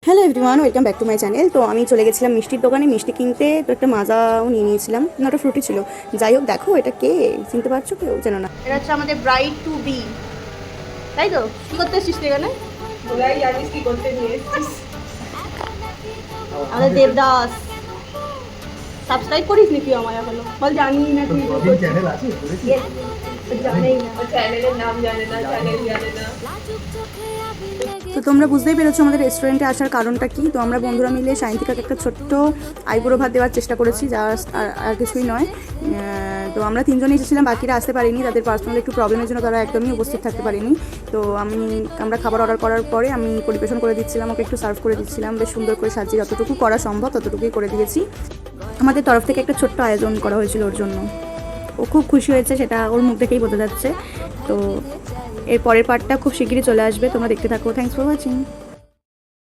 Hello everyone, welcome back to my channel. তো আমি চলে গেছিলাম মিষ্টির দোকানে মিষ্টি কিনতে। তো একটা মাজাও নিয়ে নিয়েছিলাম, না ওটা ফ্রুটি ছিল। যাই হোক, দেখো এটা কে, চিনতে পারছো কেউ? যেন না, এটা হচ্ছে আমাদের ব্রাইড টু বি, তাই তো? কি করতে এসেছিস তুই এখানে? তোরাই জানিস কি করতে নিয়ে এসেছিস। আমাদের দেবদাস। সাবস্ক্রাইব করিস নি তুই আমার এখনো? বল জানি না তুই চ্যানেল আছে জানেই না। ও চ্যানেলের নাম জানে না, চ্যানেল জানে না। তো তোমরা বুঝতেই পেরেছো আমাদের রেস্টুরেন্টে আসার কারণটা কি। তো আমরা বন্ধুরা মিলে সায়ন্তিকাকে একটা ছোট্ট আইবুড়ো ভাত দেওয়ার চেষ্টা করেছি, যা আর কিছুই নয়। তো আমরা তিনজনে এসেছিলাম, বাকিরা আসতে পারিনি, তাদের পার্সোনাল একটু প্রবলেমের জন্য তারা একদমই উপস্থিত থাকতে পারেনি। তো আমরা খাবার অর্ডার করার পরে আমি পরিবেশন করে দিচ্ছিলাম, ওকে একটু সার্ভ করে দিচ্ছিলাম, বেশ সুন্দর করে সাজিয়ে যতটুকু করা সম্ভব ততটুকুই করে দিয়েছি। আমাদের তরফ থেকে একটা ছোট্ট আয়োজন করা হয়েছিল ওর জন্য। ও খুব খুশি হয়েছে, সেটা ওর মুখ দেখেই বোঝা যাচ্ছে। তো এর পরের পার্টটা খুব শিগগিরই চলে আসবে, তোমরা দেখতে থাকো। Thanks for watching.